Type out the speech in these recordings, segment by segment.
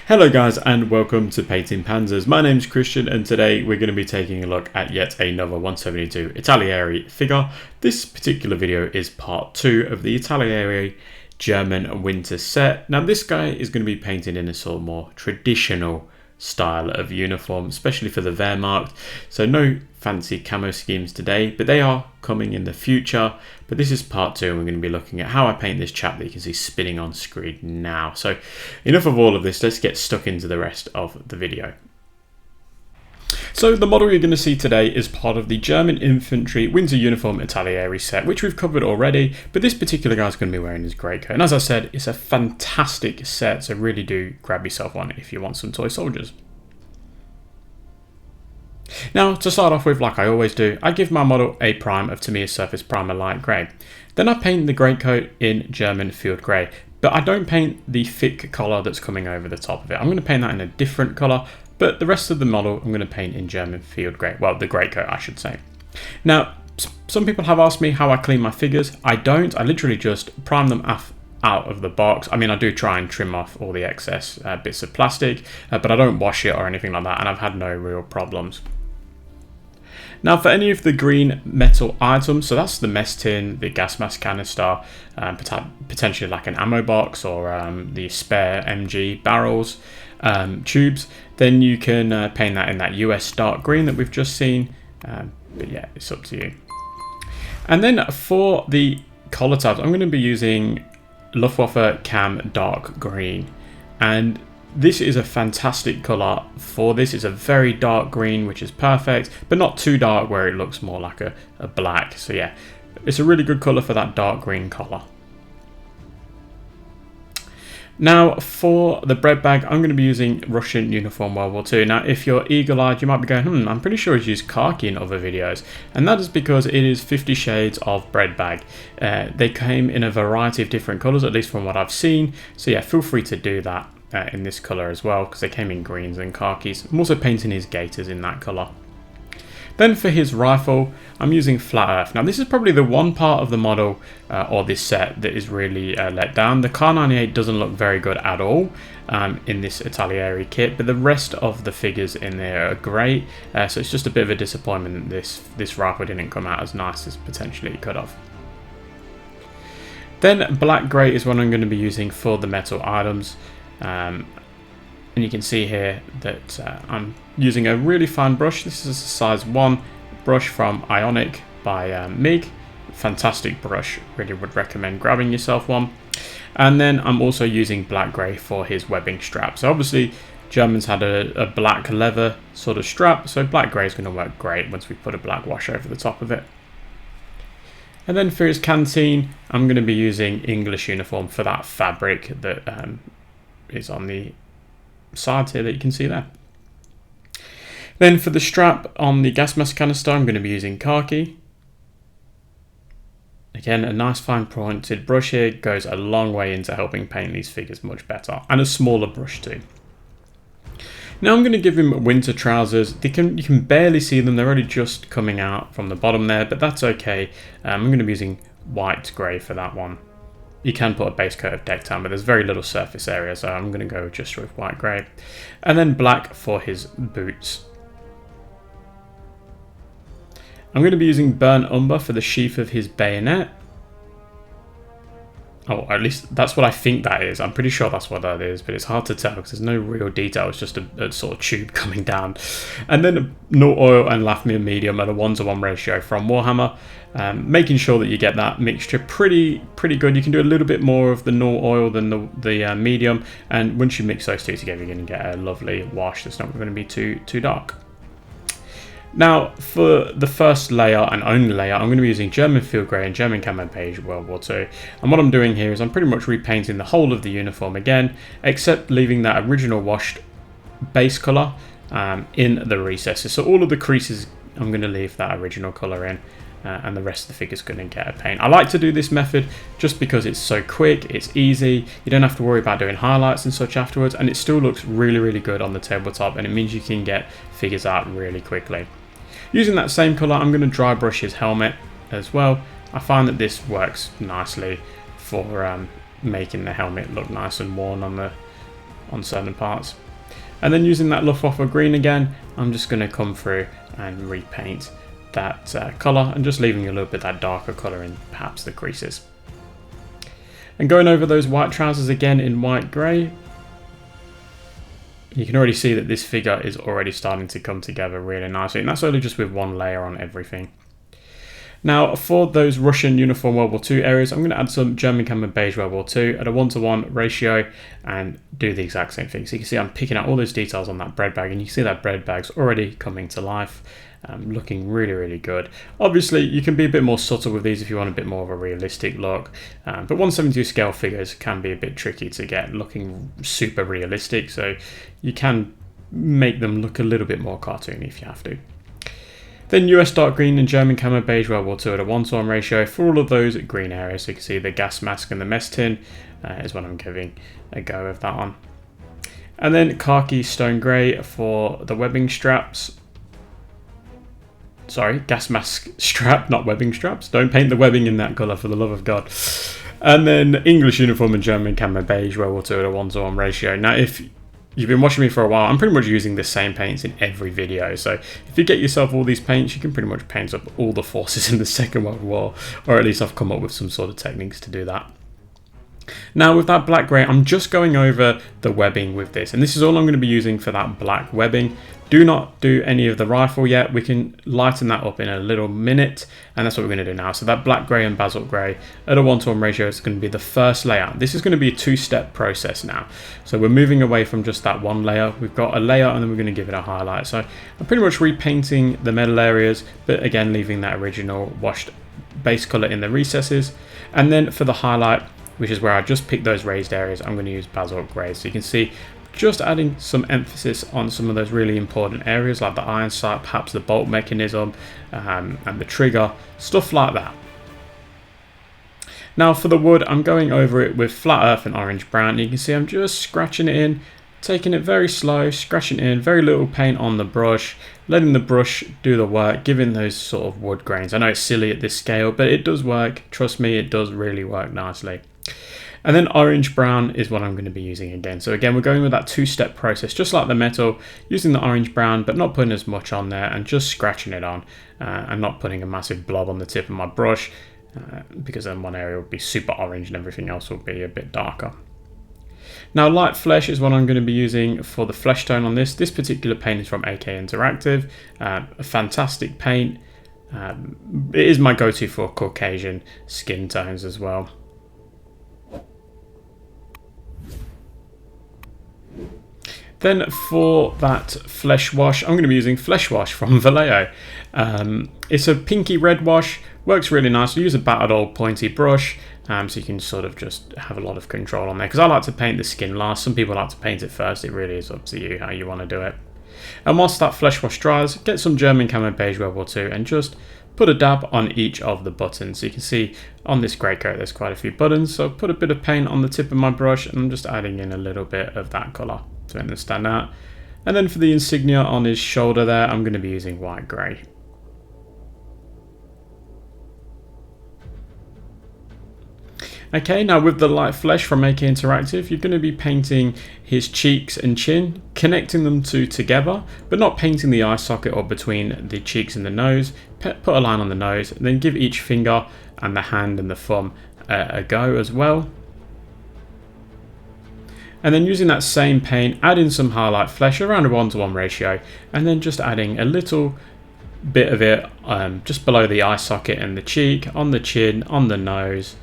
Hello guys and welcome to Painting Panzers. My name's Christian and today we're going to be taking a look at yet another 172 Italeri figure. This particular video is part 2 of the Italeri German Winter set. Now this guy is going to be painted in a sort of more traditional style of uniform, especially for the Wehrmacht. So no fancy camo schemes today, but they are coming in the future. But this is part 2 and we're going to be looking at how I paint this chap that you can see spinning on screen now. So enough of all of this, let's get stuck into the rest of the video. So the model you're going to see today is part of the German Infantry Winter Uniform Italeri set, which we've covered already, but this particular guy's going to be wearing his greatcoat. And as I said, it's a fantastic set, so really do grab yourself one if you want some toy soldiers. Now, to start off with, like I always do, I give my model a prime of Tamiya Surface Primer Light Grey. Then I paint the greatcoat in German Field Grey, but I don't paint the thick colour that's coming over the top of it. I'm going to paint that in a different colour, but the rest of the model I'm going to paint in German Field Grey. Well, the greatcoat, I should say. Now, some people have asked me how I clean my figures. I don't. I literally just prime them out of the box. I mean, I do try and trim off all the excess bits of plastic, but I don't wash it or anything like that, and I've had no real problems. Now for any of the green metal items, so that's the mess tin, the gas mask canister, potentially like an ammo box or the spare MG barrels, tubes, then you can paint that in that US dark green that we've just seen, but yeah, it's up to you. And then for the collar tabs, I'm going to be using Luftwaffe Cam dark green, and this is a fantastic colour for this. It's a very dark green, which is perfect, but not too dark where it looks more like a black. So yeah, it's a really good colour for that dark green colour. Now for the bread bag, I'm going to be using Russian Uniform World War II. Now if you're eagle-eyed, you might be going, I'm pretty sure he's used khaki in other videos. And that is because it is 50 shades of bread bag. They came in a variety of different colours, at least from what I've seen. So yeah, feel free to do that in this colour as well, because they came in greens and khakis. I'm also painting his gaiters in that colour. Then for his rifle, I'm using Flat Earth. Now this is probably the one part of the model or this set that is really let down. The Kar 98 doesn't look very good at all in this Italeri kit, but the rest of the figures in there are great. So it's just a bit of a disappointment that this rifle didn't come out as nice as potentially it could have. Then black grey is what I'm going to be using for the metal items. And you can see here that I'm using a really fine brush. This is a size 1 brush from Ionic by MIG. Fantastic brush, really would recommend grabbing yourself one. And then I'm also using black grey for his webbing strap. So obviously Germans had a black leather sort of strap, so black grey is going to work great once we put a black wash over the top of it. And then for his canteen, I'm going to be using English Uniform for that fabric that is on the side here that you can see there. Then for the strap on the gas mask canister, I'm going to be using khaki. Again, a nice fine pointed brush here goes a long way into helping paint these figures much better, and a smaller brush too. Now I'm going to give him winter trousers. You can barely see them, they're only just coming out from the bottom there, but that's okay. I'm going to be using white grey for that one. You can put a base coat of deck tan, but there's very little surface area, so I'm going to go just with white grey. And then black for his boots. I'm going to be using burnt umber for the sheath of his bayonet. Oh, at least that's what I think that is. I'm pretty sure that's what that is, but it's hard to tell because there's no real detail. It's just a sort of tube coming down. And then no oil and Lafmir medium at a 1:1 ratio from Warhammer. Making sure that you get that mixture pretty good. You can do a little bit more of the no oil than the medium, and once you mix those two together, you're going to get a lovely wash that's not going to be too dark. Now, for the first layer and only layer, I'm going to be using German Field Grey and German Camo Beige World War II. And what I'm doing here is I'm pretty much repainting the whole of the uniform again, except leaving that original washed base colour in the recesses. So all of the creases, I'm going to leave that original colour in, and the rest of the figure's going to get a paint. I like to do this method just because it's so quick, it's easy, you don't have to worry about doing highlights and such afterwards, and it still looks really good on the tabletop, and it means you can get figures out really quickly. Using that same colour, I'm going to dry brush his helmet as well. I find that this works nicely for making the helmet look nice and worn on on certain parts. And then using that Luftwaffe green again, I'm just going to come through and repaint that colour and just leaving a little bit that darker colour in perhaps the creases. And going over those white trousers again in white grey, you can already see that this figure is already starting to come together really nicely, and that's only just with one layer on everything. Now for those Russian uniform World War II areas, I'm going to add some German camo beige World War II at a 1:1 ratio and do the exact same thing. So you can see I'm picking out all those details on that bread bag, and you can see that bread bag's already coming to life, looking really good. Obviously you can be a bit more subtle with these if you want a bit more of a realistic look, but 1/72 scale figures can be a bit tricky to get looking super realistic, so you can make them look a little bit more cartoony if you have to. Then US dark green and German camo beige World War II at a 1:1 ratio for all of those green areas. So you can see the gas mask and the mess tin is what I'm giving a go of that on. And then khaki stone grey for the webbing straps. Sorry, gas mask strap, not webbing straps. Don't paint the webbing in that colour for the love of God. And then English uniform and German camo beige World War II at a 1:1 ratio. Now if you've been watching me for a while, I'm pretty much using the same paints in every video, so if you get yourself all these paints, you can pretty much paint up all the forces in the Second World War, or at least I've come up with some sort of techniques to do that. Now with that black grey, I'm just going over the webbing with this, and this is all I'm going to be using for that black webbing. Do not do any of the rifle yet. We can lighten that up in a little minute, and that's what we're going to do now. So that black grey and basalt grey at a 1:1 ratio is going to be the first layout. This is going to be a two-step process now. So we're moving away from just that one layer. We've got a layer and then we're going to give it a highlight. So I'm pretty much repainting the metal areas, but again leaving that original washed base colour in the recesses. And then for the highlight, which is where I just picked those raised areas, I'm going to use basalt grey. So you can see just adding some emphasis on some of those really important areas like the iron sight, perhaps the bolt mechanism and the trigger, stuff like that. Now for the wood, I'm going over it with flat earth and orange brown. You can see I'm just scratching it in, taking it very slow, scratching it in, very little paint on the brush, letting the brush do the work, giving those sort of wood grains. I know it's silly at this scale, but it does work. Trust me, it does really work nicely. And then orange brown is what I'm going to be using again. So again, we're going with that two-step process, just like the metal, using the orange brown, but not putting as much on there and just scratching it on and not putting a massive blob on the tip of my brush because then one area will be super orange and everything else will be a bit darker. Now light flesh is what I'm going to be using for the flesh tone on this. This particular paint is from AK Interactive, a fantastic paint. It is my go-to for Caucasian skin tones as well. Then for that flesh wash, I'm going to be using Flesh Wash from Vallejo. It's a pinky red wash, works really nice. I use a battered old pointy brush, so you can sort of just have a lot of control on there. Because I like to paint the skin last. Some people like to paint it first. It really is up to you how you want to do it. And whilst that flesh wash dries, get some German camo beige World War II and just put a dab on each of the buttons. So you can see on this grey coat there's quite a few buttons, so put a bit of paint on the tip of my brush and I'm just adding in a little bit of that colour to make them stand out. And then for the insignia on his shoulder there, I'm going to be using white grey. Okay, now with the light flesh from AK Interactive, you're going to be painting his cheeks and chin, connecting them two together, but not painting the eye socket or between the cheeks and the nose. Put a line on the nose, and then give each finger and the hand and the thumb a go as well. And then using that same paint, add in some highlight flesh around a 1:1 ratio, and then just adding a little bit of it just below the eye socket and the cheek, on the chin, on the nose.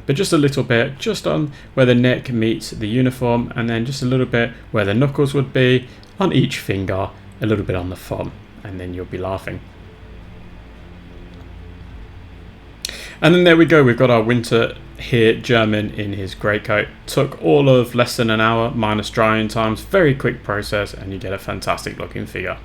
But just a little bit, just on where the neck meets the uniform, and then just a little bit where the knuckles would be, on each finger, a little bit on the thumb, and then you'll be laughing. And then there we go, we've got our Winter Heer German in his greatcoat. Took all of less than an hour, minus drying times, very quick process, and you get a fantastic looking figure.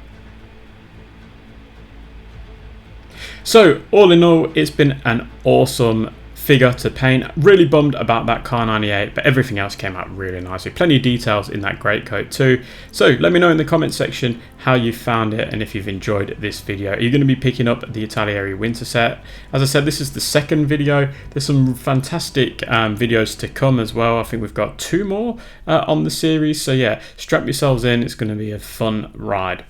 So all in all, it's been an awesome figure to paint. Really bummed about that Car 98, but everything else came out really nicely. Plenty of details in that greatcoat too. So let me know in the comment section how you found it and if you've enjoyed this video. Are you going to be picking up the Italeri Winter set? As I said, this is the second video. There's some fantastic videos to come as well. I think we've got 2 more on the series. So yeah, strap yourselves in. It's going to be a fun ride.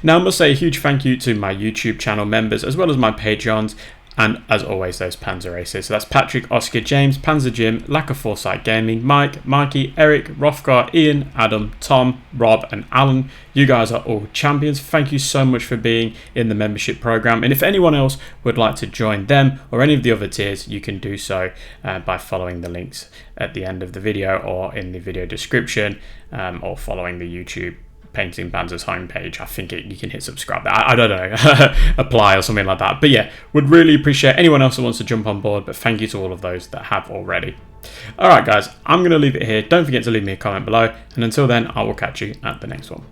Now I must say a huge thank you to my YouTube channel members as well as my Patreons. And as always, those Panzer Races. So that's Patrick, Oscar, James, Panzer Jim, Lack of Foresight Gaming, Mike, Mikey, Eric, Rothgar, Ian, Adam, Tom, Rob, and Alan. You guys are all champions. Thank you so much for being in the membership program. And if anyone else would like to join them or any of the other tiers, you can do so by following the links at the end of the video or in the video description, or following the YouTube Painting Panzer's homepage. I think you can hit subscribe there. I don't know, apply or something like that. But yeah, would really appreciate anyone else that wants to jump on board, but thank you to all of those that have already. Alright guys, I'm going to leave it here. Don't forget to leave me a comment below, and until then, I will catch you at the next one.